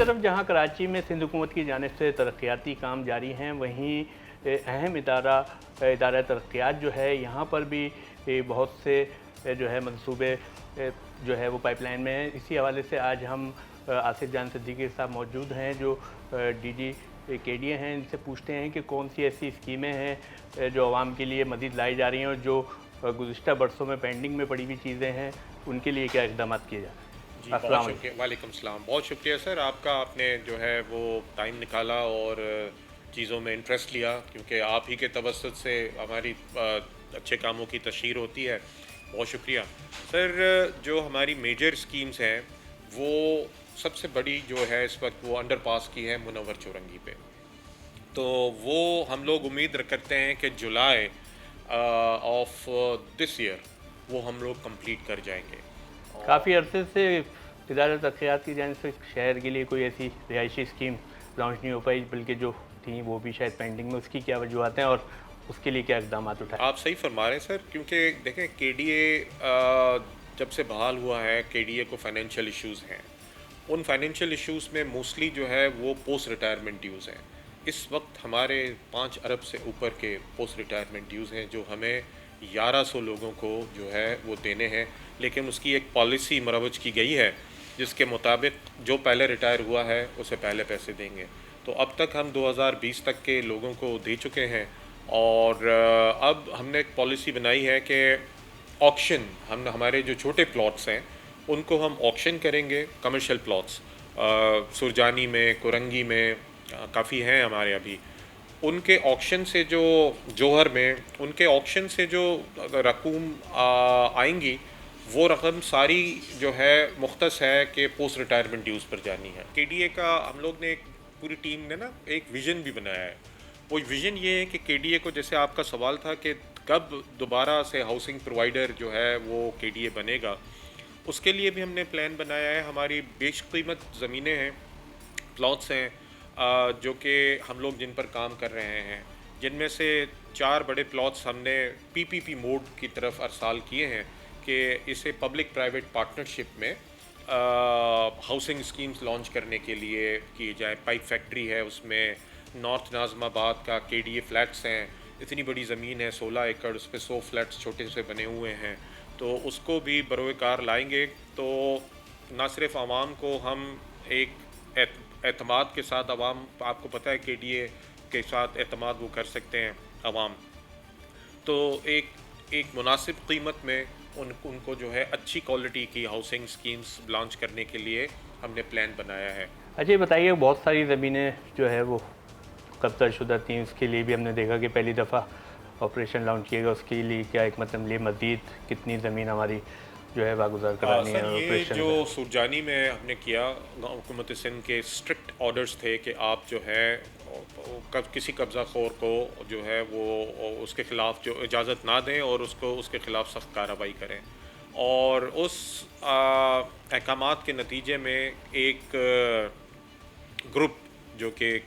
طرف جہاں کراچی میں سندھ حکومت کی جانب سے ترقیاتی کام جاری ہیں، وہیں اہم ادارہ ترقیات جو ہے یہاں پر بھی بہت سے جو ہے منصوبے جو ہے وہ پائپ لائن میں ہیں۔ اسی حوالے سے آج ہم آصف جان صدیقی صاحب موجود ہیں جو ڈی جی کے ڈی اے ہیں، ان سے پوچھتے ہیں کہ کون سی ایسی اسکیمیں ہیں جو عوام کے لیے مزید لائی جا رہی ہیں اور جو گزشتہ برسوں میں پینڈنگ میں پڑی ہوئی چیزیں ہیں ان کے لیے کیا اقدامات کیے جا رہے ہیں۔ جی بہت السلام علیکم۔ شکریہ، وعلیکم السلام، بہت شکریہ سر آپ کا، آپ نے جو ہے وہ ٹائم نکالا اور چیزوں میں انٹرسٹ لیا، کیونکہ آپ ہی کے توسط سے ہماری اچھے کاموں کی تشہیر ہوتی ہے۔ بہت شکریہ سر۔ جو ہماری میجر اسکیمز ہیں وہ سب سے بڑی جو ہے اس وقت وہ انڈر پاس کی ہے منور چورنگی پہ، تو وہ ہم لوگ امید کرتے ہیں کہ جولائی آف دس ایئر وہ ہم لوگ کمپلیٹ کر جائیں گے۔ کافی عرصے سے ادارہ ترقیات کی جانب سے شہر کے لیے کوئی ایسی رہائشی اسکیم لانچ نہیں ہو پائی، بلکہ جو تھیں وہ بھی شاید پینڈنگ میں، اس کی کیا وجوہات ہیں اور اس کے لیے کیا اقدامات اٹھائے؟ آپ صحیح فرما رہے ہیں سر، کیونکہ دیکھیں کے ڈی اے جب سے بحال ہوا ہے، کے ڈی اے کو فائنینشیل ایشوز ہیں، ان فائنینشیل ایشوز میں موسٹلی جو ہے وہ پوسٹ ریٹائرمنٹ ڈیوز ہیں۔ اس وقت ہمارے 5 ارب سے اوپر کے پوسٹ ریٹائرمنٹ ڈیوز ہیں جو ہمیں 1100 لوگوں کو جو ہے وہ دینے ہیں، لیکن اس کی ایک پالیسی مروج کی گئی ہے جس کے مطابق جو پہلے ریٹائر ہوا ہے اسے پہلے پیسے دیں گے۔ تو اب تک ہم 2020 تک کے لوگوں کو دے چکے ہیں، اور اب ہم نے ایک پالیسی بنائی ہے کہ آکشن، ہمارے جو چھوٹے پلاٹس ہیں ان کو ہم آکشن کریں گے، کمرشل پلاٹس سرجانی میں، کورنگی میں کافی ہیں ہمارے ابھی، ان کے آکشن سے جو جوہر میں ان کے آکشن سے جو رقوم آئیں گی وہ رقم ساری جو ہے مختص ہے کہ پوسٹ ریٹائرمنٹ ڈیوز پر جانی ہے۔ کے ڈی اے کا ہم لوگ نے ایک پوری ٹیم نے نا ایک ویژن بھی بنایا ہے۔ وہ ویژن یہ ہے کہ کے ڈی اے کو، جیسے آپ کا سوال تھا کہ کب دوبارہ سے ہاؤسنگ پرووائڈر جو ہے وہ کے ڈی اے بنے گا، اس کے لیے بھی ہم نے پلان بنایا ہے۔ ہماری بیش قیمت زمینیں ہیں، پلاٹس ہیں جو کہ ہم لوگ جن پر کام کر رہے ہیں، جن میں سے 4 بڑے پلاٹس ہم نے پی پی پی موڈ کی طرف ارسال کیے ہیں کہ اسے پبلک پرائیویٹ پارٹنرشپ میں ہاؤسنگ اسکیمز لانچ کرنے کے لیے کیے جائے۔ پائپ فیکٹری ہے اس میں، نارتھ ناظم آباد کا کے ڈی اے فلیٹس ہیں، اتنی بڑی زمین ہے 16 ایکڑ، اس پہ 100 فلیٹس چھوٹے سے بنے ہوئے ہیں، تو اس کو بھی بروئے کار لائیں گے۔ تو نہ صرف عوام کو ہم ایک اعتماد کے ساتھ، عوام آپ کو پتہ ہے کے ڈی اے کے ساتھ اعتماد وہ کر سکتے ہیں عوام، تو ایک مناسب قیمت میں ان کو جو ہے اچھی کوالٹی کی ہاؤسنگ اسکیمز لانچ کرنے کے لیے ہم نے پلان بنایا ہے۔ اچھا یہ بتائیے، بہت ساری زمینیں جو ہے وہ قبضہ شدہ تھیں، اس کے لیے بھی ہم نے دیکھا کہ پہلی دفعہ آپریشن لانچ کیے گا، اس کے لیے کیا ایک مطلب لیے مزید کتنی زمین ہماری جو ہے واگزار کرانی ہے سر یہ آپریشن جو میں؟ سرجانی میں ہم نے کیا، حکومت سندھ کے اسٹرکٹ آرڈرز تھے کہ آپ جو ہے کسی قبضہ خور کو جو ہے وہ اس کے خلاف جو اجازت نہ دیں اور اس کے خلاف سخت کارروائی کریں، اور اس احکامات کے نتیجے میں ایک گروپ جو کہ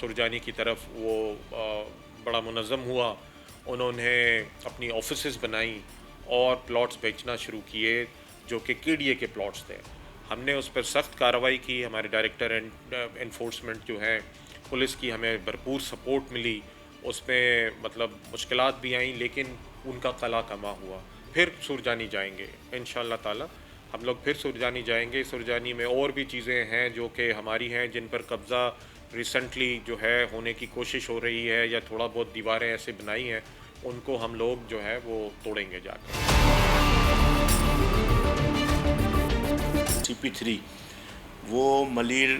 سرجانی کی طرف وہ بڑا منظم ہوا، انہوں نے اپنی آفیسز بنائیں اور پلاٹس بیچنا شروع کیے جو کہ کے ڈی اے کے پلاٹس تھے۔ ہم نے اس پر سخت کارروائی کی، ہمارے ڈائریکٹر انفورسمنٹ جو ہے پولیس کی ہمیں بھرپور سپورٹ ملی، اس میں مطلب مشکلات بھی آئیں لیکن ان کا قلع کما ہوا۔ پھر سرجانی جائیں گے انشاءاللہ تعالی، ہم لوگ پھر سرجانی جائیں گے۔ سرجانی میں اور بھی چیزیں ہیں جو کہ ہماری ہیں جن پر قبضہ ریسنٹلی جو ہے ہونے کی کوشش ہو رہی ہے، یا تھوڑا بہت دیواریں ایسے بنائی ہیں، ان کو ہم لوگ جو ہے وہ توڑیں گے جا کر۔ سی پی 3 وہ ملیر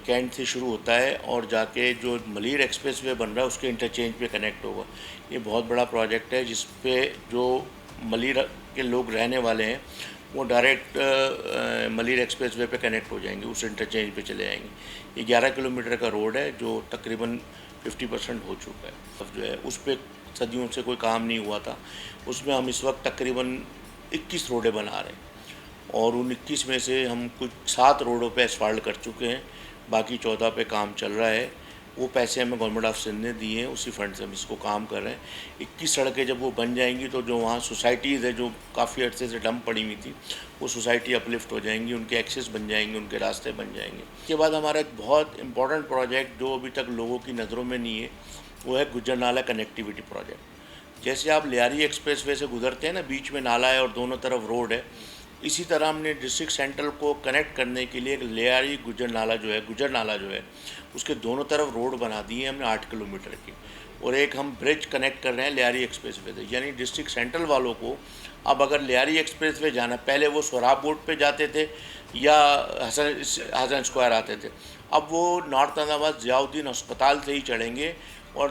کینٹ سے شروع ہوتا ہے اور جا کے جو ملیر ایکسپریس وے بن رہا ہے اس کے انٹرچینج پہ کنیکٹ ہوگا۔ یہ بہت بڑا پروجیکٹ ہے جس پہ جو ملیر کے لوگ رہنے والے ہیں وہ ڈائریکٹ ملیر ایکسپریس وے پہ کنیکٹ ہو جائیں گے، اس انٹرچینج پہ چلے جائیں گے۔ یہ 11 کلومیٹر کا روڈ ہے جو تقریباً 50% ہو چکا ہے۔ اب جو ہے اس پہ صدیوں سے کوئی کام نہیں ہوا تھا، اس میں ہم اس وقت تقریباً 21 روڈیں بنا رہے ہیں، اور ان 21 میں سے ہم کچھ 7 روڈوں پہ اسفالٹ کر چکے ہیں، باقی 14 پہ کام چل رہا ہے۔ وہ پیسے ہمیں گورنمنٹ آف سندھ نے دیے ہیں، اسی فنڈ سے ہم اس کو کام کر رہے ہیں۔ 21 سڑکیں جب وہ بن جائیں گی تو جو وہاں سوسائٹیز ہے جو کافی عرصے سے ڈمپ پڑی ہوئی تھی، وہ سوسائٹی اپلفٹ ہو جائیں گی، ان کے ایکسیس بن جائیں گے، ان کے راستے بن جائیں گے۔ اس کے بعد ہمارا ایک بہت امپورٹنٹ پروجیکٹ جو ابھی تک لوگوں کی نظروں میں نہیں ہے، وہ ہے گجر نالہ کنیکٹیوٹی پروجیکٹ۔ جیسے آپ لیاری ایکسپریس وے سے گزرتے ہیں نا، بیچ میں نالا ہے اور دونوں طرف روڈ ہے، اسی طرح ہم نے ڈسٹرکٹ سینٹرل کو کنیکٹ کرنے کے لیے ایک لیاری گجر نالہ جو ہے اس کے دونوں طرف روڈ بنا دی ہے ہم نے 8 کلومیٹر کی، اور ایک ہم برج کنیکٹ کر رہے ہیں لیاری ایکسپریس وے سے، یعنی ڈسٹرکٹ سینٹرل والوں کو اب اگر لیاری ایکسپریس وے جانا، پہلے وہ سوراب بورڈ پہ جاتے تھے یا حسن اسکوائر آتے تھے، اب وہ نارتھ احمد آباد ضیاء الدین ہسپتال سے ہی چڑھیں گے اور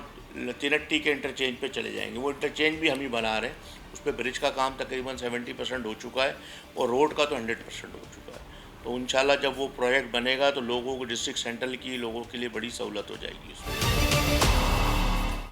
تینٹی کے انٹرچینج پہ چلے جائیں گے۔ وہ انٹرچینج بھی ہم ہی بنا رہے ہیں، اس پہ برج کا کام تقریباً 70% ہو چکا ہے اور روڈ کا تو 100% ہو چکا ہے۔ تو انشاءاللہ جب وہ پروجیکٹ بنے گا تو لوگوں کو ڈسٹرکٹ سینٹرل کی لوگوں کے لیے بڑی سہولت ہو جائے گی اس میں۔